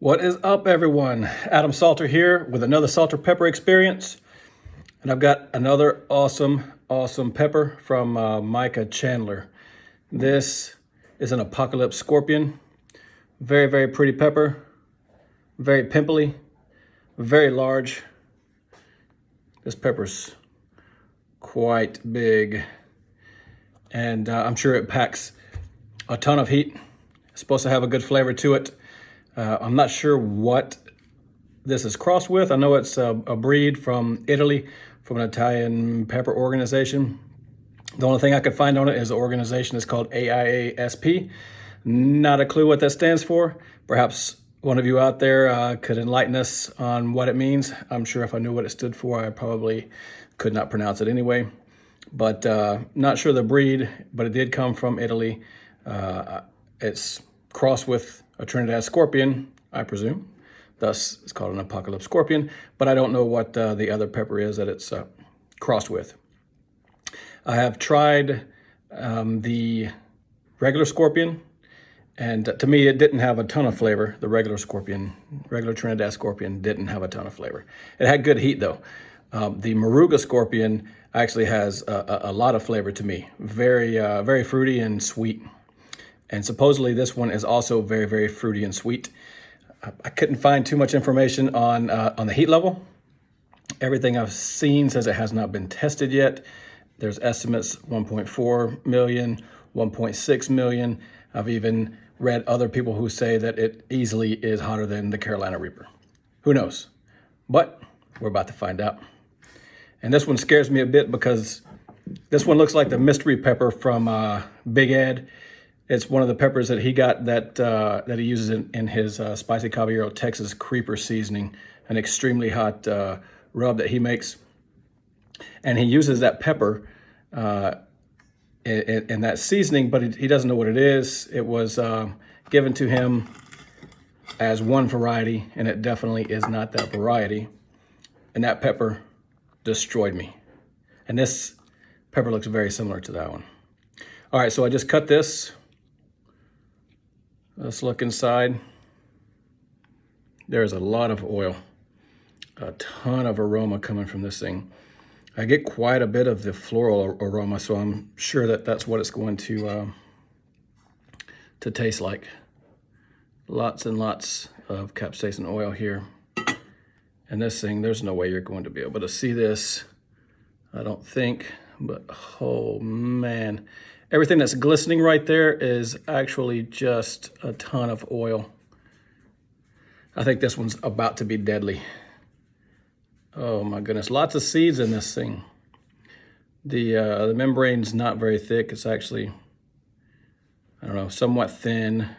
What is up, everyone? Adam Salter here with another Salter Pepper experience. And I've got another awesome pepper from Micah Chandler. This is an Apocalypse Scorpion. Very pretty pepper. Very pimply. Very large. This pepper's quite big. And I'm sure it packs a ton of heat. It's supposed to have a good flavor to it. I'm not sure what this is crossed with. I know it's a breed from Italy, from an Italian pepper organization. The only thing I could find on it is the organization is called AIASP. Not a clue what that stands for. Perhaps one of you out there could enlighten us on what it means. I'm sure if I knew what it stood for, I probably could not pronounce it anyway. But not sure the breed, but it did come from Italy. It's crossed with a Trinidad Scorpion, I presume. Thus, it's called an Apocalypse Scorpion, but I don't know what the other pepper is that it's crossed with. I have tried the regular Scorpion, and to me, it didn't have a ton of flavor. The regular Trinidad Scorpion didn't have a ton of flavor. It had good heat, though. The Moruga Scorpion actually has a lot of flavor to me. Very fruity and sweet. And supposedly this one is also very fruity and sweet. I couldn't find too much information on the heat level. Everything I've seen says it has not been tested yet. There's estimates 1.4 million, 1.6 million. I've even read other people who say that it easily is hotter than the Carolina Reaper. Who knows? But we're about to find out. And this one scares me a bit because this one looks like the mystery pepper from Big Ed. It's one of the peppers that he got that he uses in his Spicy Caballero Texas Creeper seasoning, an extremely hot rub that he makes. And he uses that pepper in that seasoning, but he doesn't know what it is. It was given to him as one variety, and it definitely is not that variety. And that pepper destroyed me. And this pepper looks very similar to that one. All right, so I just cut this. Let's look inside. There's a lot of oil, a ton of aroma coming from this thing. I get quite a bit of the floral aroma, so I'm sure that that's what it's going to taste like. Lots and lots of capsaicin oil here. And this thing, there's no way you're going to be able to see this, I don't think, but oh man. Everything that's glistening right there is actually just a ton of oil. I think this one's about to be deadly. Oh my goodness, lots of seeds in this thing. The membrane's not very thick. It's actually, I don't know, somewhat thin.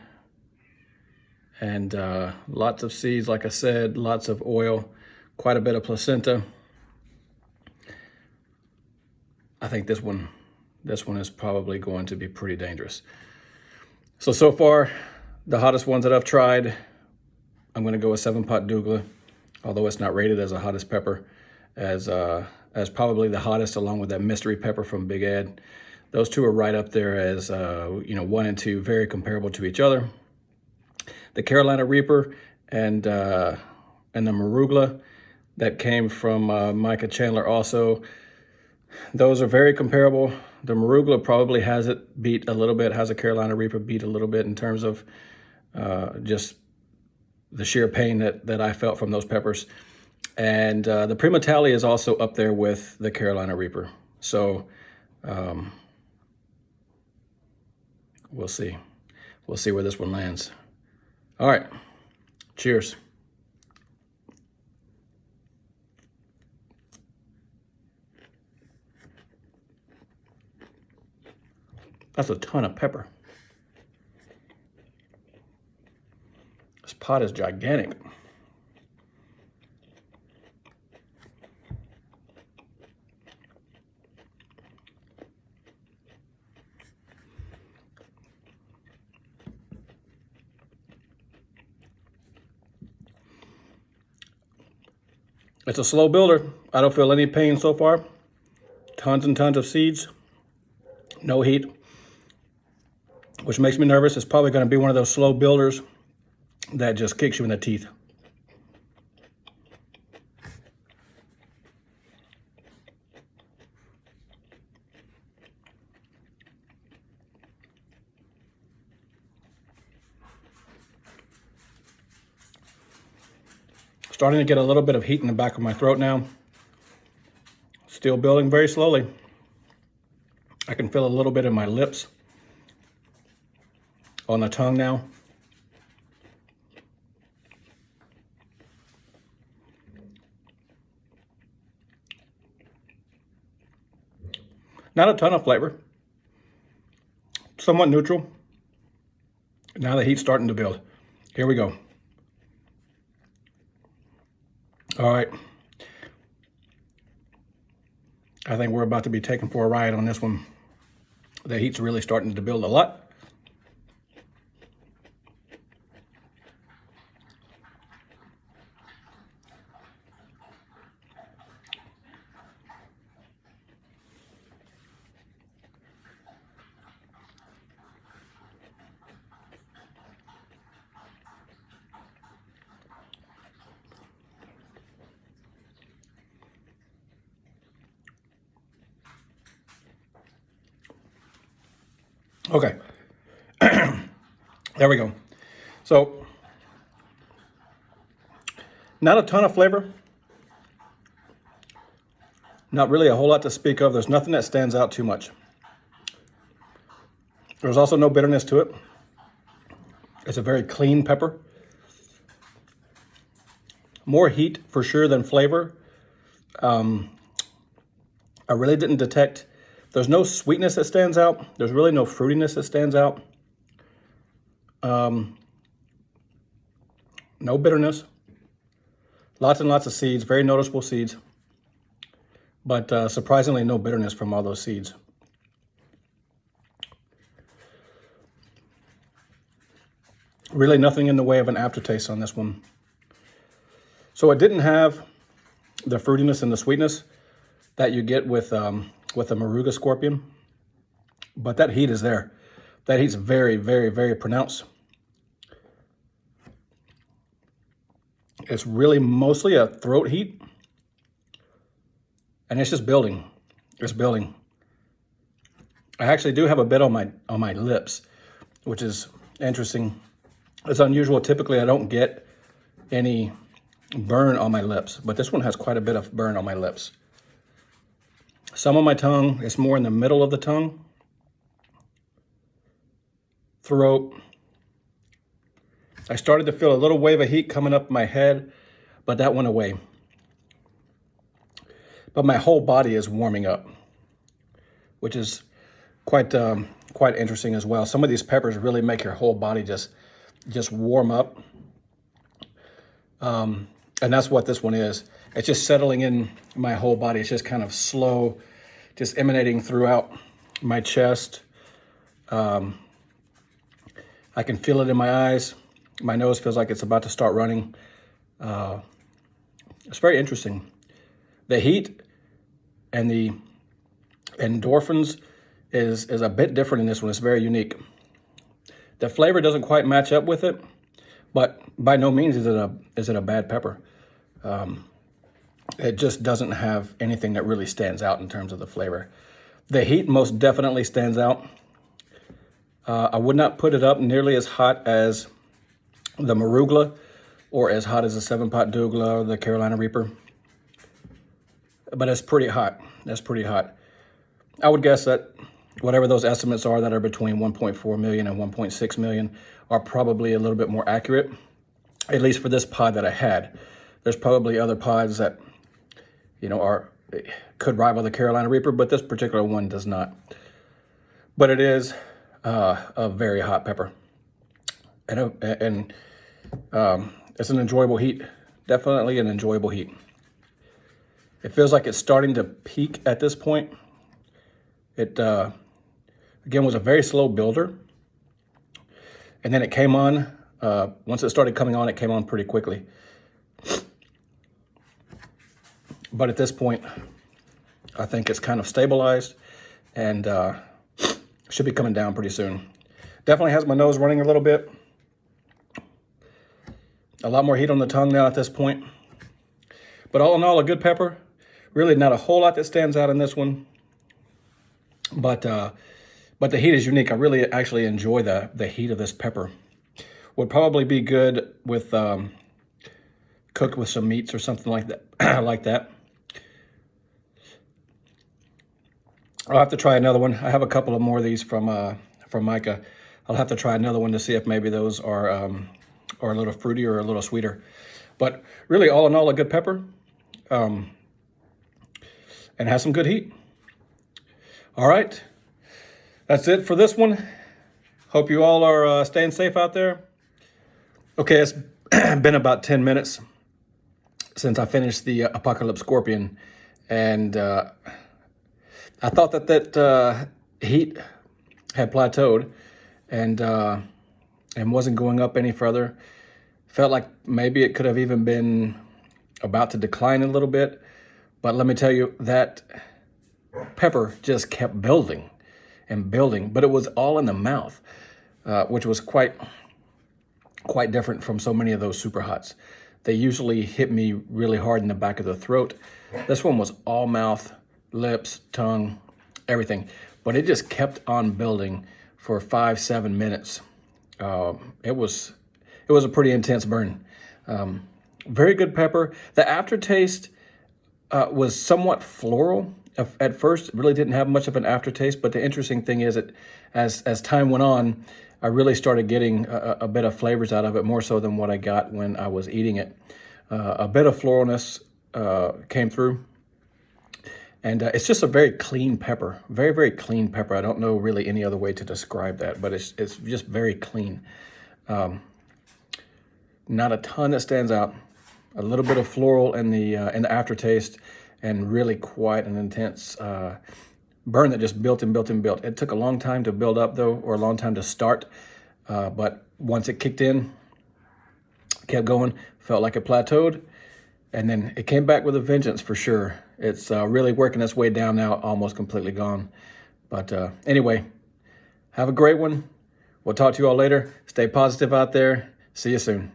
And lots of seeds, like I said, lots of oil, quite a bit of placenta. I think this one is probably going to be pretty dangerous. So far, the hottest ones that I've tried, I'm going to go with 7-Pot Douglas, although it's not rated as the hottest pepper, as probably the hottest, along with that mystery pepper from Big Ed. Those two are right up there as 1 and 2, very comparable to each other. The Carolina Reaper and the Moruga that came from Micah Chandler also, those are very comparable. The Moruga probably has it beat a little bit, has a Carolina Reaper beat a little bit in terms of just the sheer pain that I felt from those peppers. And the Prima Tally is also up there with the Carolina Reaper. So we'll see. We'll see where this one lands. All right, cheers. That's a ton of pepper. This pot is gigantic. It's a slow builder. I don't feel any pain so far. Tons and tons of seeds. No heat, which makes me nervous. It's probably going to be one of those slow builders that just kicks you in the teeth. Starting to get a little bit of heat in the back of my throat now. Still building very slowly. I can feel a little bit in my lips, on the tongue now. Not a ton of flavor. Somewhat neutral. Now the heat's starting to build. Here we go. All right. I think we're about to be taken for a ride on this one. The heat's really starting to build a lot. Okay, there we go. So, not a ton of flavor. Not really a whole lot to speak of. There's nothing that stands out too much. There's also no bitterness to it. It's a very clean pepper. More heat for sure than flavor. I really didn't detect. There's no sweetness that stands out. There's really no fruitiness that stands out. No bitterness. Lots and lots of seeds, very noticeable seeds. But surprisingly, no bitterness from all those seeds. Really nothing in the way of an aftertaste on this one. So it didn't have the fruitiness and the sweetness that you get with a Moruga Scorpion, but that heat is there. That heat's very, very, very pronounced. It's really mostly a throat heat, and it's just building. It's building. I actually do have a bit on my lips, which is interesting. It's unusual. Typically, I don't get any burn on my lips, but this one has quite a bit of burn on my lips. Some on my tongue. It's more in the middle of the tongue. Throat. I started to feel a little wave of heat coming up my head, but that went away. But my whole body is warming up, which is quite interesting as well. Some of these peppers really make your whole body just warm up. And that's what this one is. It's just settling in my whole body. It's just kind of slow, just emanating throughout my chest. I can feel it in my eyes. My nose feels like it's about to start running. It's very interesting. The heat and the endorphins is a bit different in this one. It's very unique. The flavor doesn't quite match up with it, but by no means is it a bad pepper. It just doesn't have anything that really stands out in terms of the flavor. The heat most definitely stands out. I would not put it up nearly as hot as the Moruga or as hot as the 7-Pot Douglas or the Carolina Reaper. But it's pretty hot. That's pretty hot. I would guess that whatever those estimates are that are between 1.4 million and 1.6 million are probably a little bit more accurate, at least for this pod that I had. There's probably other pods that, could rival the Carolina Reaper, but this particular one does not. But it is a very hot pepper. And it's an enjoyable heat. Definitely an enjoyable heat. It feels like it's starting to peak at this point. It, again, was a very slow builder. And then it came on, once it started coming on, it came on pretty quickly. But at this point, I think it's kind of stabilized and should be coming down pretty soon. Definitely has my nose running a little bit. A lot more heat on the tongue now at this point. But all in all, a good pepper. Really not a whole lot that stands out in this one. But the heat is unique. I really actually enjoy the heat of this pepper. Would probably be good with cooked with some meats or something like that. Like that. I'll have to try another one. I have a couple of more of these from Micah. I'll have to try another one to see if maybe those are a little fruity or a little sweeter. But really, all in all, a good pepper, and has some good heat. All right, that's it for this one. Hope you all are staying safe out there. Okay, it's been about 10 minutes since I finished the Moruga Scorpion, and I thought that heat had plateaued and wasn't going up any further. Felt like maybe it could have even been about to decline a little bit, but let me tell you, that pepper just kept building and building, but it was all in the mouth, which was quite different from so many of those super hots. They usually hit me really hard in the back of the throat. This one was all mouth, lips, tongue, everything, but it just kept on building for 5-7 minutes. It was a pretty intense burn. Very good pepper. The aftertaste was somewhat floral. At first, really didn't have much of an aftertaste, but the interesting thing is that as time went on, I really started getting a bit of flavors out of it, more so than what I got when I was eating it. A bit of floralness came through. And it's just a very clean pepper, very, very clean pepper. I don't know really any other way to describe that, but it's just very clean. Not a ton that stands out. A little bit of floral in the aftertaste, and really quite an intense burn that just built and built and built. It took a long time to build up though, or a long time to start. But once it kicked in, kept going, felt like it plateaued, and then it came back with a vengeance for sure. It's really working its way down now, almost completely gone. But anyway, have a great one. We'll talk to you all later. Stay positive out there. See you soon.